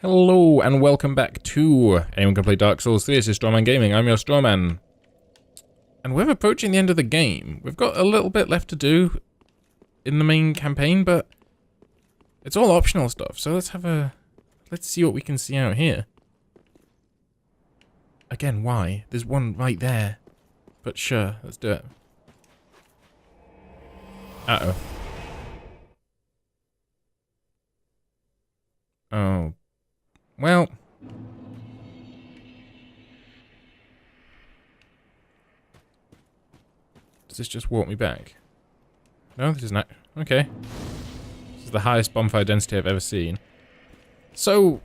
Hello and welcome back to Anyone Can Play Dark Souls 3. This is Strawman Gaming. I'm your Strawman. And we're approaching the end of the game. We've got a little bit left to do in the main campaign, but it's all optional stuff. So let's see what we can see out here. Again, why? There's one right there. But sure, let's do it. Uh-oh. Oh. Well. Does this just walk me back? No, this is not. Okay. This is the highest bonfire density I've ever seen. So,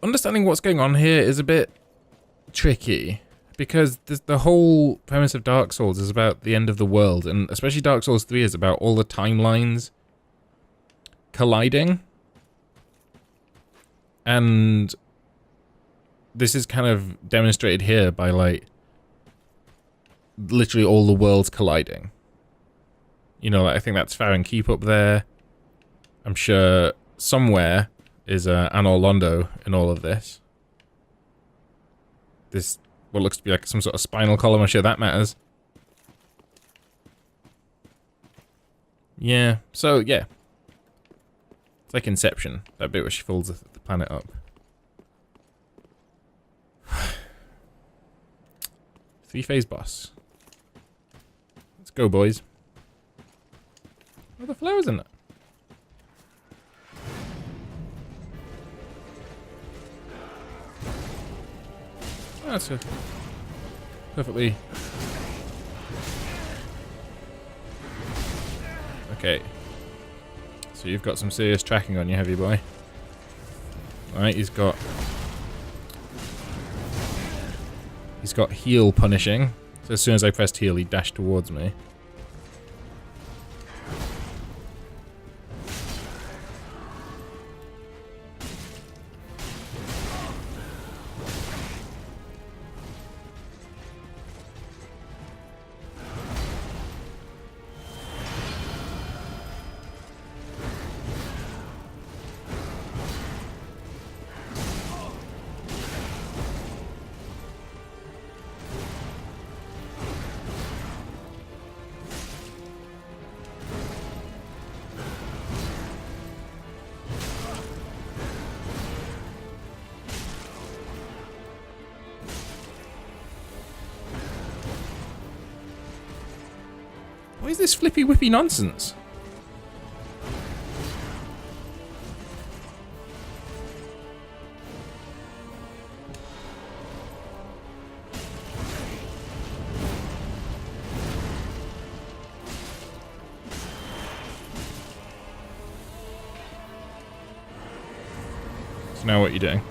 understanding what's going on here is a bit tricky. Because the whole premise of Dark Souls is about the end of the world. And especially Dark Souls 3 is about all the timelines colliding. And this is kind of demonstrated here by, like, literally all the worlds colliding. You know, like, I think that's Farron Keep up there. I'm sure somewhere is Anor Londo in all of this. This, what looks to be like some sort of spinal column, I'm sure that matters. Yeah, so, yeah. It's like Inception, that bit where she folds the planet up. Three-phase boss. Let's go, boys. Oh, the flowers in it. Oh, that's a perfectly... Okay. So you've got some serious tracking on you, heavy boy. Alright, he's got heal punishing. So as soon as I pressed heal, he dashed towards me. What is this flippy whippy nonsense? So now what are you doing?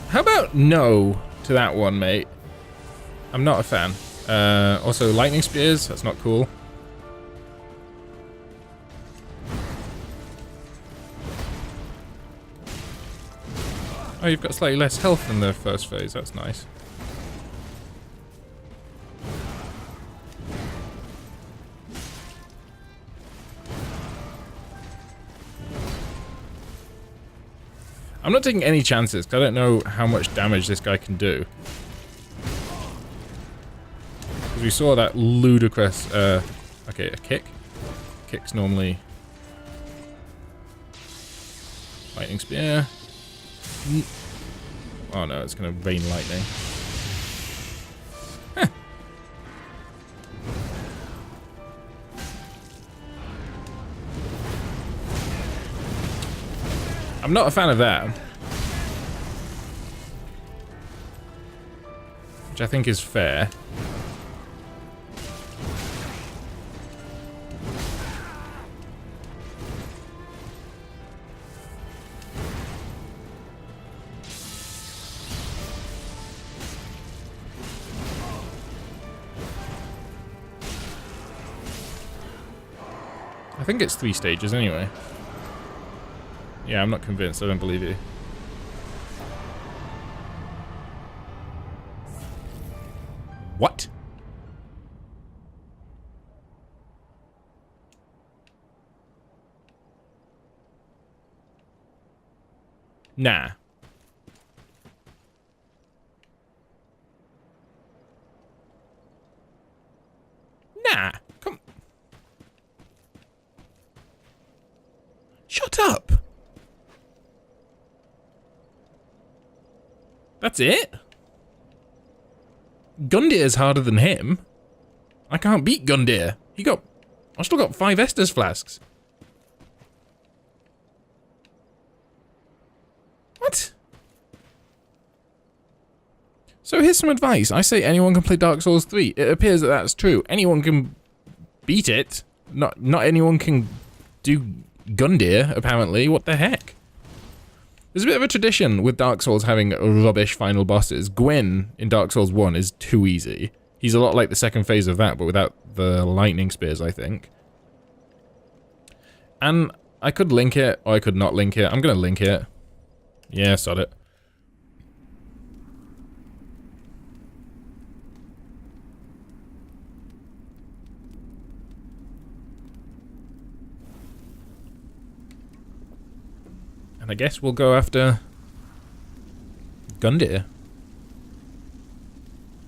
How about no to that one, mate? I'm not a fan. Also, lightning spears, that's not cool. Oh, you've got slightly less health than the first phase, that's nice. I'm not taking any chances, because I don't know how much damage this guy can do. Because we saw that ludicrous, okay, a kick. Kick's normally... Lightning spear. Oh no, it's going to rain lightning. Huh. I'm not a fan of that. Which I think is fair. I think it's 3 stages anyway. Yeah, I'm not convinced. I don't believe you. What? Nah. Nah. Come. Shut up. That's it? Gundir's harder than him. I can't beat Gundir. I still got 5 Estus flasks. What? So here's some advice. I say anyone can play Dark Souls 3. It appears that that's true. Anyone can beat it. Not anyone can do Gundir, apparently. What the heck? There's a bit of a tradition with Dark Souls having rubbish final bosses. Gwyn in Dark Souls 1 is too easy. He's a lot like the second phase of that, but without the lightning spears, I think. And I could link it, or I could not link it. I'm gonna link it. Yeah, sod it. And I guess we'll go after Gundir.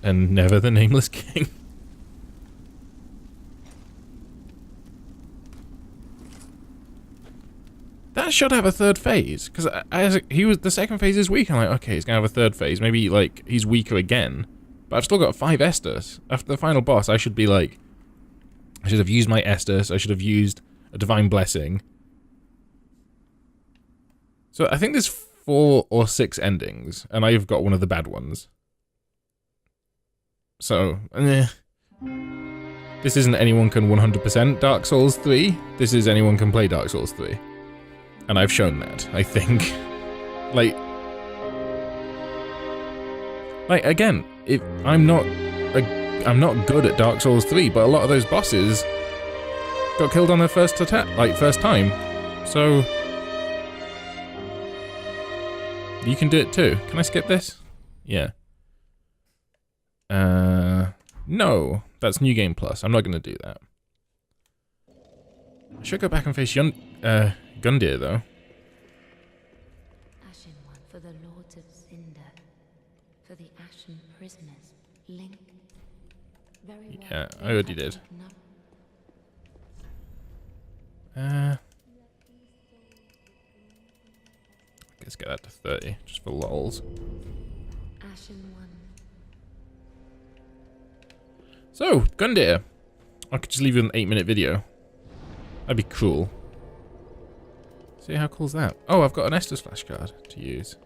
And never the Nameless King. That should have a third phase, because the second phase is weak. I'm like, okay, he's gonna have a third phase. Maybe like he's weaker again, but I've still got 5 Estus. After the final boss, I should be like, I should have used my Estus. I should have used a Divine Blessing. So I think there's 4 or 6 endings, and I've got one of the bad ones. So, this isn't anyone can 100% Dark Souls 3. This is anyone can play Dark Souls 3. And I've shown that, I think. Like again, I'm not good at Dark Souls 3, but a lot of those bosses got killed on their first attack, first time. So you can do it too. Can I skip this? Yeah. No, that's New Game Plus. I'm not gonna do that. I should go back and face Gundir though. Ashen one for the Lords of Cinder, for the Ashen prisoners. Link. Very well. Yeah, I already did. Let's get that to 30, just for lols. Ashen one. So, Gundir. I could just leave you an 8-minute video. That'd be cool. See how cool's that? Oh, I've got an Estus flashcard to use.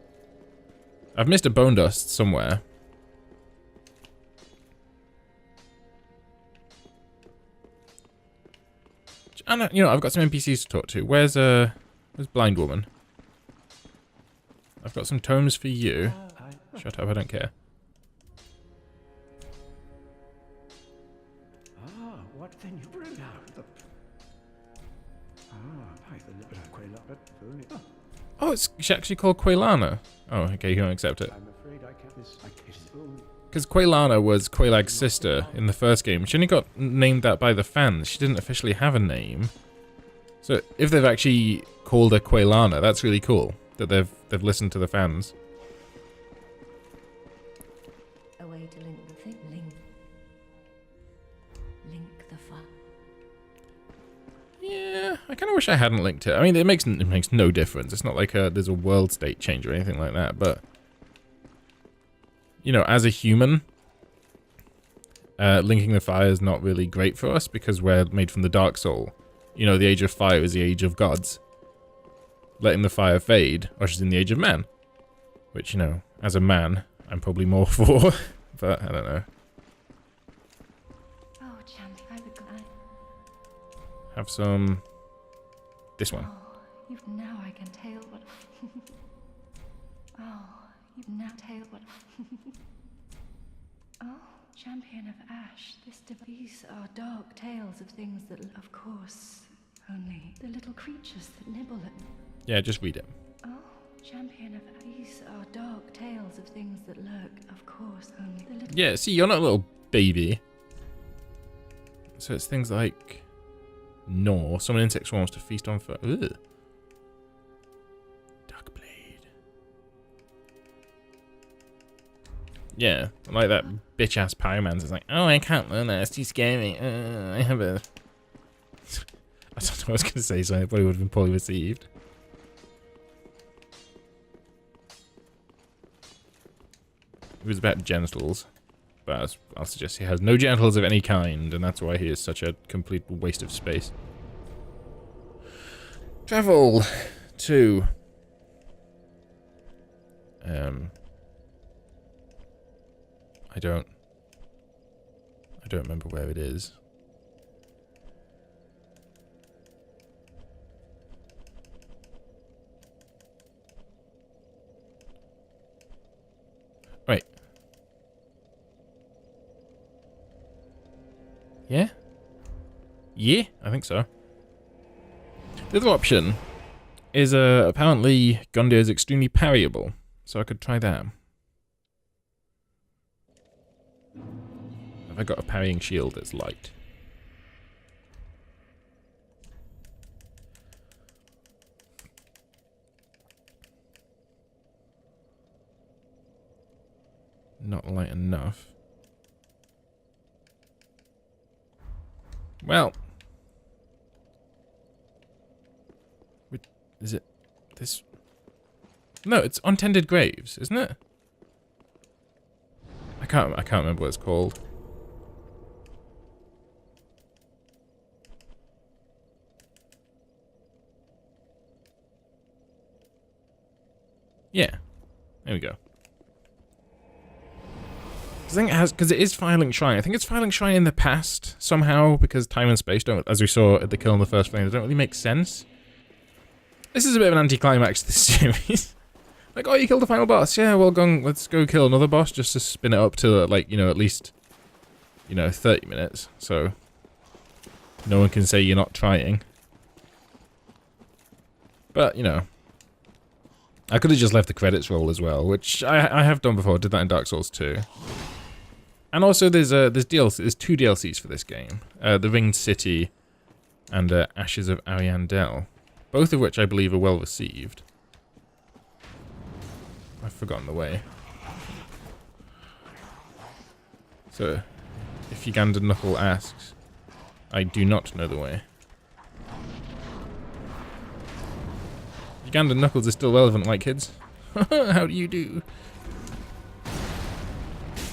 I've missed a bone dust somewhere. And you know, I've got some NPCs to talk to. Where's Blind Woman? I've got some tomes for you. Shut up, I don't care. What then you bring out? Oh, it's actually called Quaylana. Oh, okay, you don't accept it. I'm afraid I can't. Because Quaylana was Quaylag's sister in the first game. She only got named that by the fans. She didn't officially have a name. So if they've actually called her Quaylana, that's really cool. That they've listened to the fans. A way to link the thing. Link the fuck. Yeah, I kind of wish I hadn't linked it. I mean, it makes no difference. It's not like there's a world state change or anything like that. But you know, as a human, linking the fire is not really great for us because we're made from the dark soul. You know, the age of fire is the age of gods. Letting the fire fade ushers in the age of man. Which, you know, as a man, I'm probably more for. But, I don't know. Oh, champ, I would glad. Have some... This one. Oh, you've now I can tell what... oh, you've now tell what... oh, champion of ash, these are dark tales of things that, of course, only the little creatures that nibble at... Yeah, just read it. Oh, champion of these are dark tales of things that lurk, of course, only the little... Yeah, see, you're not a little baby. So it's things like gnaw. Summon insect swarms to feast on food. Ugh. Dark blade. Yeah, like that bitch ass pyjamas. It's like, oh, I can't learn that. It's too scary. I have a. I don't know what I was gonna say, so I probably would have been poorly received. It was about genitals. But I'll suggest he has no genitals of any kind, and that's why he is such a complete waste of space. Travel to... I don't remember where it is. Wait. Yeah? Yeah? I think so. The other option is apparently Gundyr is extremely parryable, so I could try that. Have I got a parrying shield that's light? Not light enough. Well, is it this? No, it's Untended Graves, isn't it? I can't remember what it's called. Yeah, there we go. I think it has, because it is Firelink Shrine. I think it's Firelink Shrine in the past somehow, because time and space don't, as we saw at the kill in the first flame, they don't really make sense. This is a bit of an anticlimax to this series. Like, oh, you killed the final boss. Yeah, well, let's go kill another boss just to spin it up to, like, you know, at least, you know, 30 minutes. So, no one can say you're not trying. But, you know, I could have just left the credits roll as well, which I have done before. I did that in Dark Souls 2. And also, there's DLC. There's 2 DLCs for this game: the Ringed City and Ashes of Ariandel, both of which I believe are well received. I've forgotten the way. So, if Ugandan Knuckle asks, I do not know the way. Ugandan Knuckles is still relevant, right, kids? How do you do?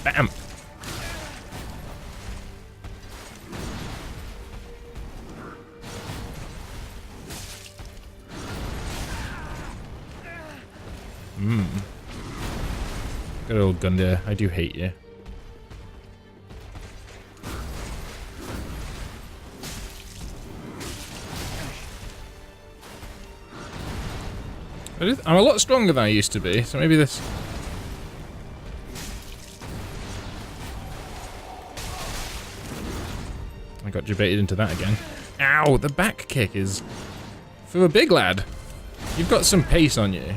Bam! Good old Gundyr, I do hate you. I'm a lot stronger than I used to be, so maybe this... I got debated into that again. Ow, the back kick is... For a big lad, you've got some pace on you.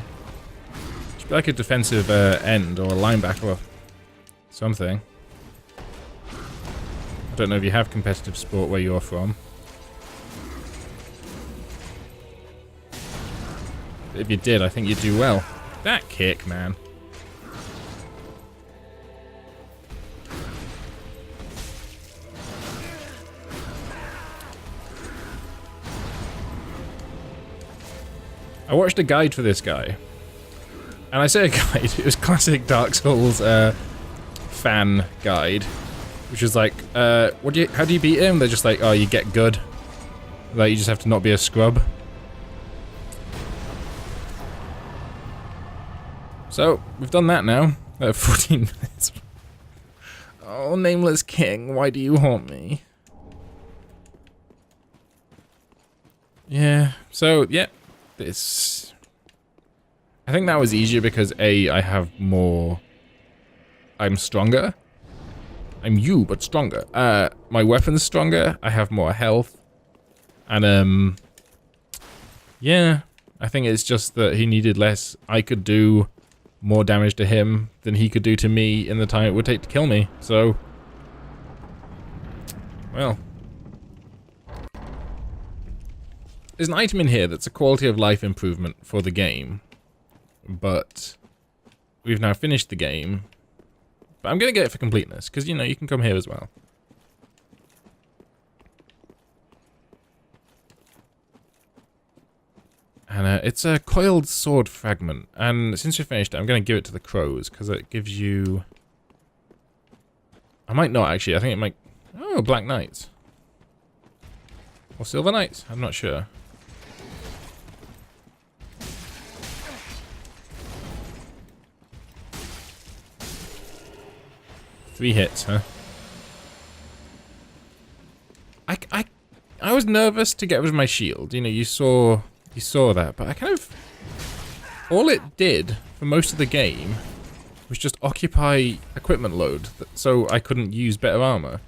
Should be like a defensive end or a linebacker or something. I don't know if you have competitive sport where you're from. If you did, I think you'd do well. That kick, man. I watched a guide for this guy. And I say a guide, it was classic Dark Souls fan guide. Which was like, how do you beat him? They're just like, oh, you get good. Like, you just have to not be a scrub. So, we've done that now. 14 minutes. Oh, Nameless King, why do you haunt me? Yeah, so, yeah. This... I think that was easier because, A, I have more... I'm stronger. I'm you, but stronger. My weapon's stronger, I have more health. And, yeah. I think it's just that he needed less. I could do more damage to him than he could do to me in the time it would take to kill me. So, Well. There's an item in here that's a quality of life improvement for the game. But we've now finished the game. But I'm going to get it for completeness, because, you know, you can come here as well. And it's a coiled sword fragment. And since we finished it, I'm going to give it to the crows, because it gives you... I might not, actually. I think it might... Oh, Black Knights. Or Silver Knights? I'm not sure. Three hits, huh? I was nervous to get rid of my shield. You know, you saw that, but I kind of... All it did for most of the game was just occupy equipment load, so I couldn't use better armor.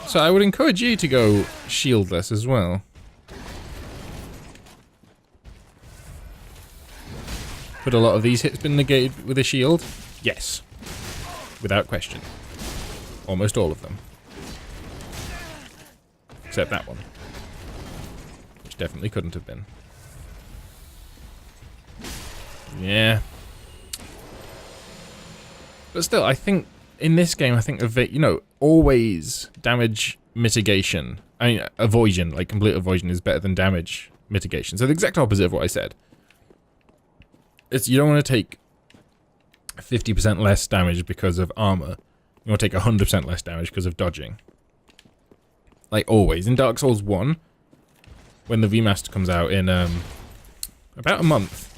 So I would encourage you to go shieldless as well. Could a lot of these hits been negated with a shield? Yes. Without question. Almost all of them. Except that one. Which definitely couldn't have been. Yeah. But still, I think, in this game, I think, you know, always damage mitigation. I mean, avoidance, like complete avoidance is better than damage mitigation. So the exact opposite of what I said. It's, you don't want to take 50% less damage because of armor. You want to take 100% less damage because of dodging. Like always. In Dark Souls 1, when the remaster comes out in about a month.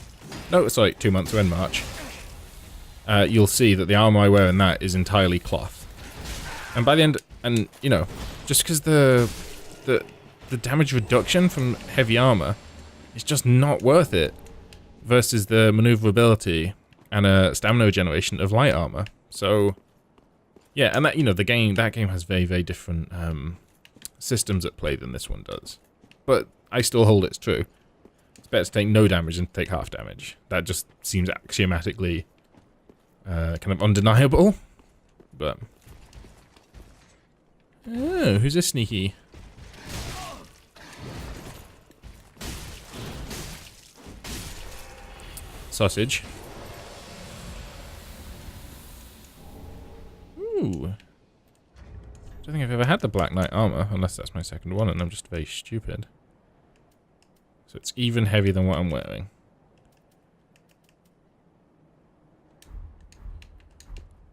No, sorry, 2 months, we're in March. You'll see that the armor I wear in that is entirely cloth. And by the end, and you know, just because the damage reduction from heavy armor is just not worth it versus the maneuverability and a stamina regeneration of light armor. So yeah, and that, you know, that game has very, very different systems at play than this one does. But I still hold it's true. It's better to take no damage than to take half damage. That just seems axiomatically kind of undeniable. But oh, who's this sneaky? Sausage. Ooh. I don't think I've ever had the Black Knight armor, unless that's my second one and I'm just very stupid. So it's even heavier than what I'm wearing.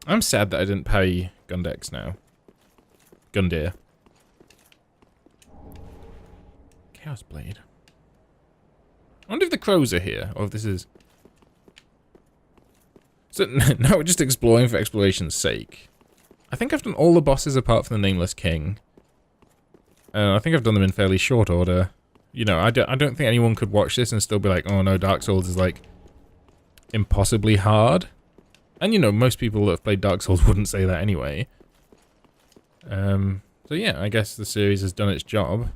I'm sad that I didn't parry Gundex now. Gundir. Chaos Blade. I wonder if the crows are here, or if this is... So now we're just exploring for exploration's sake. I think I've done all the bosses apart from the Nameless King. I think I've done them in fairly short order. You know, I don't think anyone could watch this and still be like, oh no, Dark Souls is like impossibly hard. And you know, most people that have played Dark Souls wouldn't say that anyway. So yeah, I guess the series has done its job.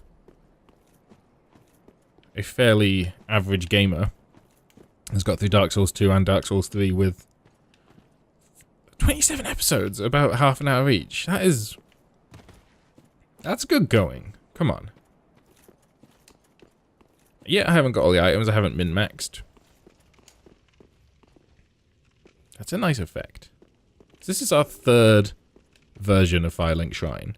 A fairly average gamer has got through Dark Souls 2 and Dark Souls 3 with 27 episodes, about half an hour each. That's good going. Come on. Yeah, I haven't got all the items. I haven't min-maxed. That's a nice effect. This is our third version of Firelink Shrine.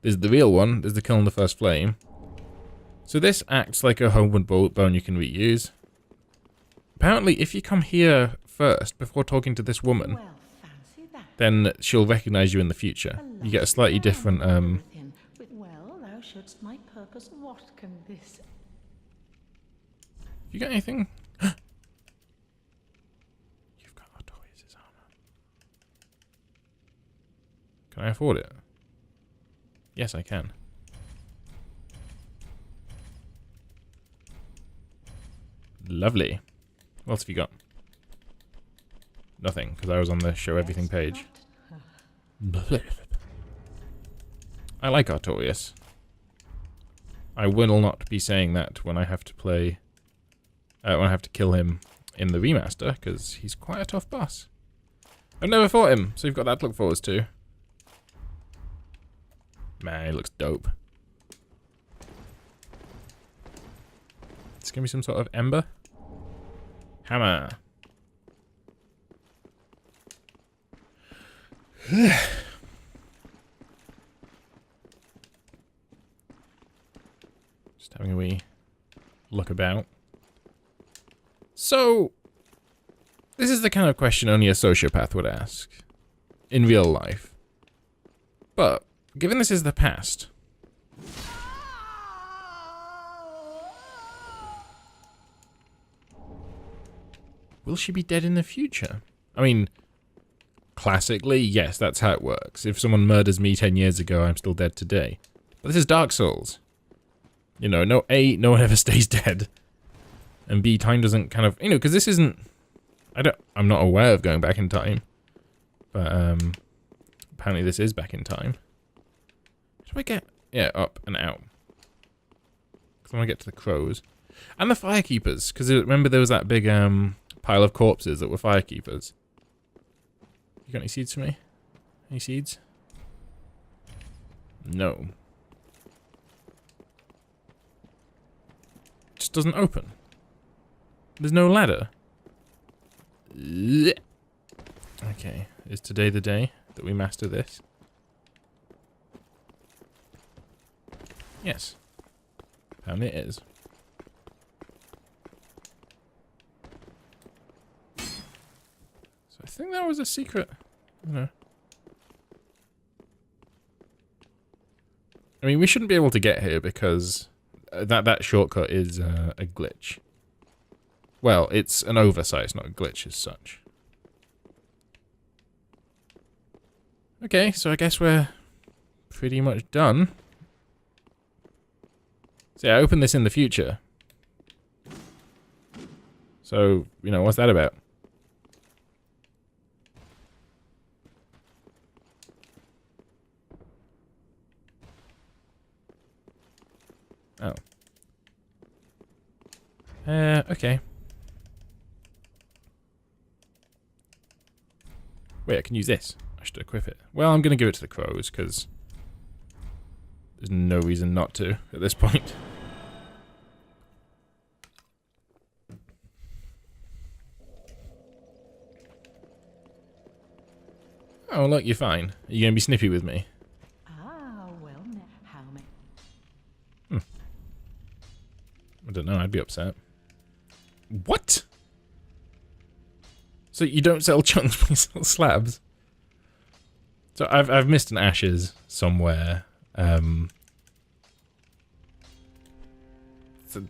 There's the real one. There's the Kiln the First Flame. So this acts like a homeward bone you can reuse. Apparently, if you come here first, before talking to this woman, then she'll recognize you in the future. You get a slightly different, Well, thou shouldst my purpose. What can this... You got anything? You've got Artorias' armor. Can I afford it? Yes, I can. Lovely. What else have you got? Nothing, because I was on the show everything page. I like Artorias. I will not be saying that when I have to play... when I have to kill him in the remaster, because he's quite a tough boss. I've never fought him, so you've got that to look forward to. Man, he looks dope. It's gonna be some sort of ember. Hammer. Just having a wee look about. So, this is the kind of question only a sociopath would ask. In real life. But, given this is the past... will she be dead in the future? I mean, classically, yes, that's how it works. If someone murders me 10 years ago, I'm still dead today. But this is Dark Souls. You know, no one ever stays dead. And B, time doesn't kind of, you know, because this isn't, I'm not aware of going back in time. But, apparently this is back in time. How do I get, yeah, up and out? Because I want to get to the crows. And the firekeepers, because remember there was that big, pile of corpses that were firekeepers. You got any seeds for me? Any seeds? No. Just doesn't open. There's no ladder. Okay, is today the day that we master this? Yes. Apparently it is. I think that was a secret. I mean, we shouldn't be able to get here because that shortcut is a glitch. Well, it's an oversight, not a glitch as such. Okay, so I guess we're pretty much done. So yeah, I opened this in the future. So, you know, what's that about? Oh. Okay. Wait, I can use this. I should equip it. Well, I'm going to give it to the crows, because there's no reason not to at this point. Oh, look, you're fine. Are you going to be snippy with me? Ah, well, now, how many? I don't know, I'd be upset. What? So you don't sell chunks, but you sell slabs? So I've missed an ashes somewhere. So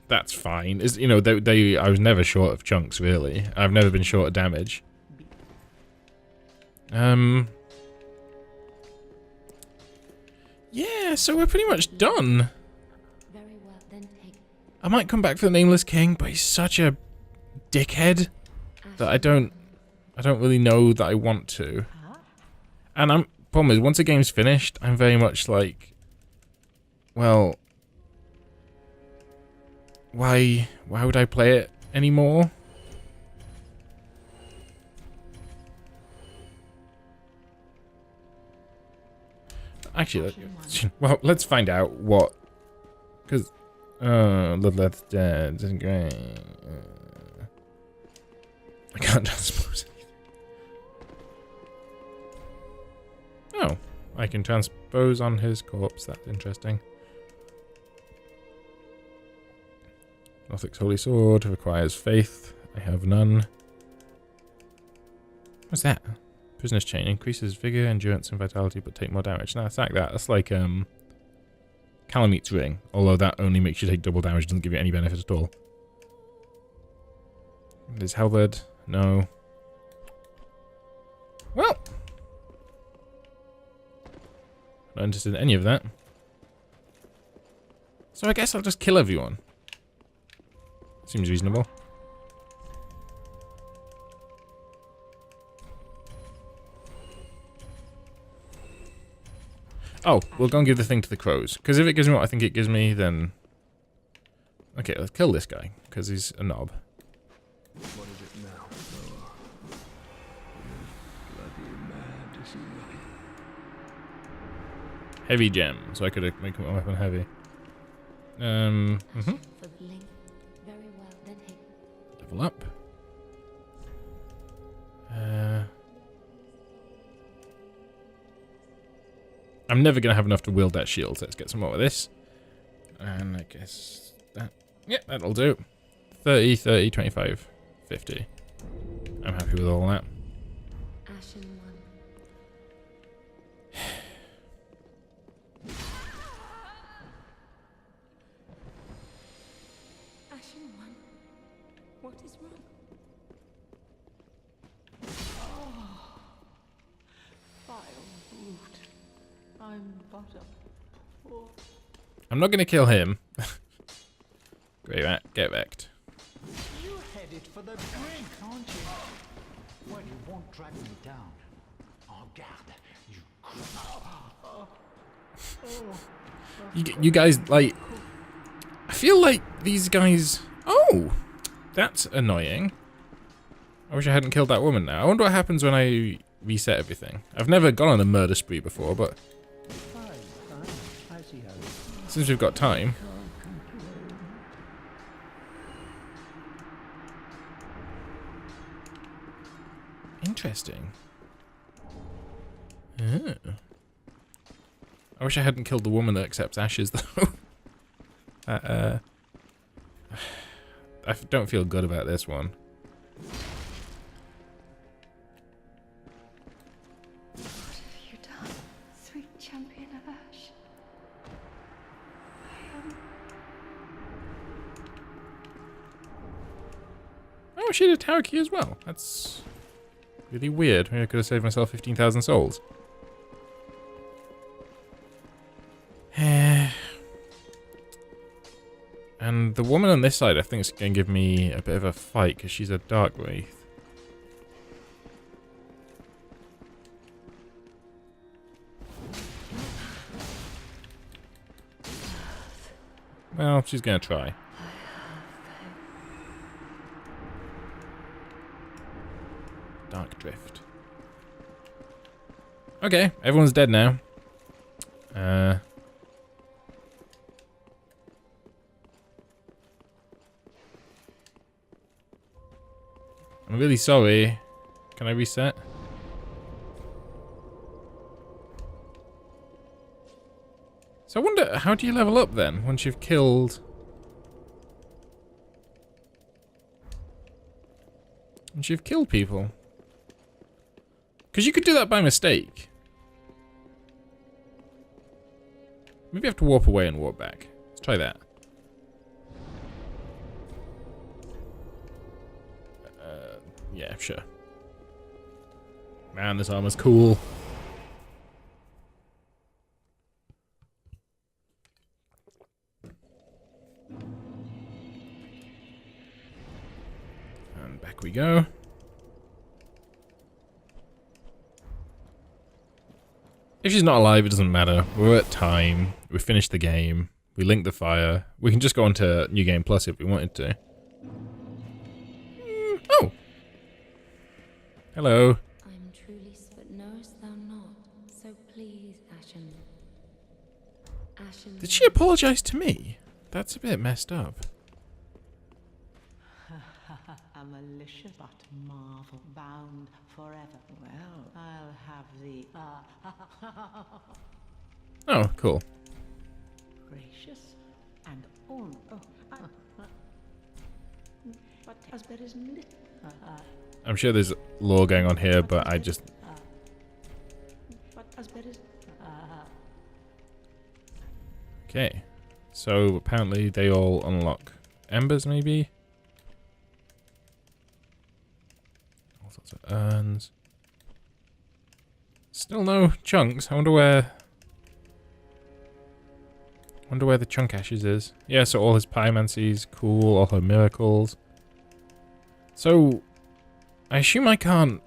that's fine. You know, I was never short of chunks, really. I've never been short of damage. Yeah, so we're pretty much done. Very well, then take I might come back for the Nameless King, but he's such a dickhead that I don't really know that I want to. And problem is, once a game's finished, I'm very much like, well, why would I play it anymore? Actually, well, let's find out what, because, that's dead, isn't great. I can't transpose anything. Oh, I can transpose on his corpse, that's interesting. Lothic's Holy Sword requires faith, I have none. What's that? Prisoner's Chain increases vigor, endurance, and vitality, but take more damage. Nah, sack that. That's like Calamit's Ring, although that only makes you take double damage, doesn't give you any benefit at all. There's Halberd. No. Well, not interested in any of that. So I guess I'll just kill everyone. Seems reasonable. Oh, we'll go and give the thing to the crows. Because if it gives me what I think it gives me, then... Okay, let's kill this guy, because he's a knob. What is it now? Heavy gem, so I could make my weapon heavy. For the link. Very well, then hey. Level up. I'm never going to have enough to wield that shield, so let's get some more of this. And I guess that... Yeah, that'll do. 30, 30, 25, 50. I'm happy with all that. Ashen one. Ashen one. What is wrong? Vile brute. I'm but a poor... I'm not going to kill him. Great, get wrecked. You're headed for the drink, aren't you? Well, you won't drag me down. En garde, you... You guys, like... I feel like these guys... Oh! That's annoying. I wish I hadn't killed that woman now. I wonder what happens when I reset everything. I've never gone on a murder spree before, but... Fine, I see how it is. Since we've got time... Interesting. Oh. I wish I hadn't killed the woman that accepts ashes, though. I don't feel good about this one. What have you done, sweet champion of Ash? Oh, she had a tower key as well. That's really weird. Maybe I could have saved myself 15,000 souls. And the woman on this side, I think, is going to give me a bit of a fight because she's a dark wraith. Well, she's going to try. Dark drift. Okay, everyone's dead now. I'm really sorry. Can I reset? So I wonder, how do you level up then once you've killed... Once you've killed people? Because you could do that by mistake. Maybe I have to warp away and warp back. Let's try that. Yeah, sure. Man, this armor's cool. And back we go. If she's not alive, it doesn't matter. We're at time. We finished the game. We linked the fire. We can just go on to New Game Plus if we wanted to. Oh! Hello. I'm truly, but knowest thou not? So please, Ashen. Ashen. Did she apologize to me? That's a bit messed up. A militia but marvel bound forever. Well, I'll have the Oh, cool. gracious and on. Oh, but as there is I'm sure there's lore going on here, but I just... but as there is Okay. So, apparently they all unlock embers, maybe? All sorts of urns. Still no chunks. I wonder where the chunk ashes is. Yeah, so all his pyjamas, cool, all her miracles. So, I assume I can't...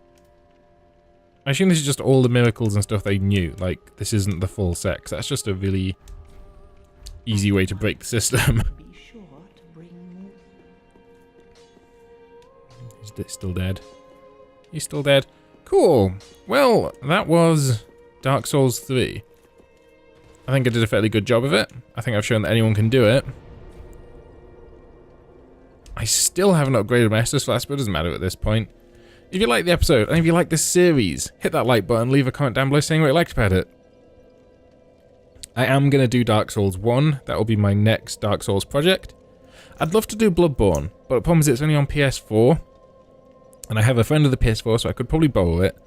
I assume this is just all the miracles and stuff they knew. Like, this isn't the full set, 'cause that's just a really easy way to break the system. be sure to bring He's still dead. He's still dead. Cool. Well, that was Dark Souls 3. I think I did a fairly good job of it. I think I've shown that anyone can do it. I still haven't upgraded my Estus Flask, but it doesn't matter at this point. If you like the episode, and if you like this series, hit that like button, leave a comment down below saying what you liked about it. I am going to do Dark Souls 1. That will be my next Dark Souls project. I'd love to do Bloodborne, but the problem is it's only on PS4. And I have a friend of the PS4, so I could probably borrow it.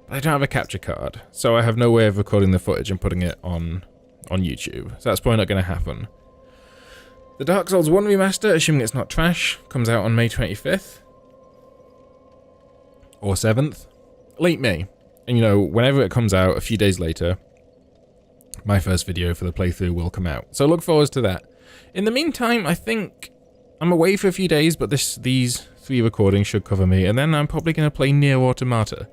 But I don't have a capture card, so I have no way of recording the footage and putting it on YouTube. So that's probably not going to happen. The Dark Souls 1 remaster, assuming it's not trash, comes out on May 25th. Or 7th. Late May. And you know, whenever it comes out, a few days later, my first video for the playthrough will come out. So look forward to that. In the meantime, I think I'm away for a few days, but these 3 recordings should cover me, and then I'm probably going to play Nier Automata.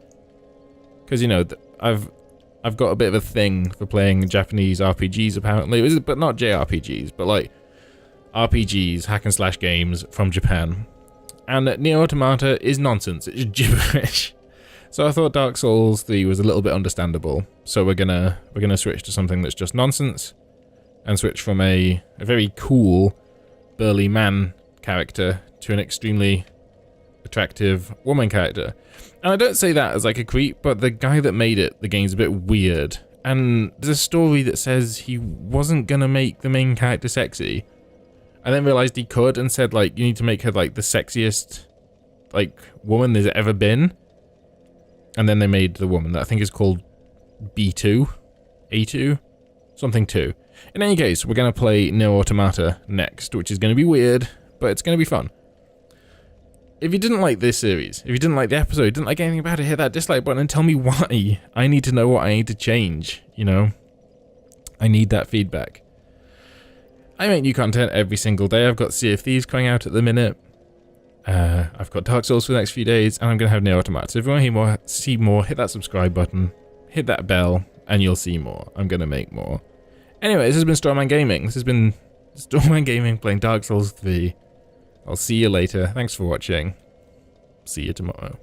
Because, you know, I've got a bit of a thing for playing Japanese RPGs, apparently, but not JRPGs, but like RPGs, hack and slash games from Japan. And Nier Automata is nonsense, it's gibberish. So I thought Dark Souls 3 was a little bit understandable. So we're gonna switch to something that's just nonsense, and switch from a very cool, burly man character to an extremely attractive woman character. And I don't say that as like a creep, but the guy that made it, the game's a bit weird. And there's a story that says he wasn't gonna make the main character sexy, and then realized he could, and said like, you need to make her like the sexiest like woman there's ever been. And then they made the woman that I think is called B2, A2, something 2. In any case, we're going to play Nier Automata next, which is going to be weird, but it's going to be fun. If you didn't like this series, if you didn't like the episode, didn't like anything about it, hit that dislike button and tell me why. I need to know what I need to change, you know? I need that feedback. I make new content every single day. I've got Sea of Thieves coming out at the minute. I've got Dark Souls for the next few days, and I'm going to have Nier Automata. So if you want to see more, hit that subscribe button, hit that bell, and you'll see more. I'm going to make more. Anyway, this has been Storyman Gaming. This has been Storyman Gaming playing Dark Souls 3. I'll see you later. Thanks for watching. See you tomorrow.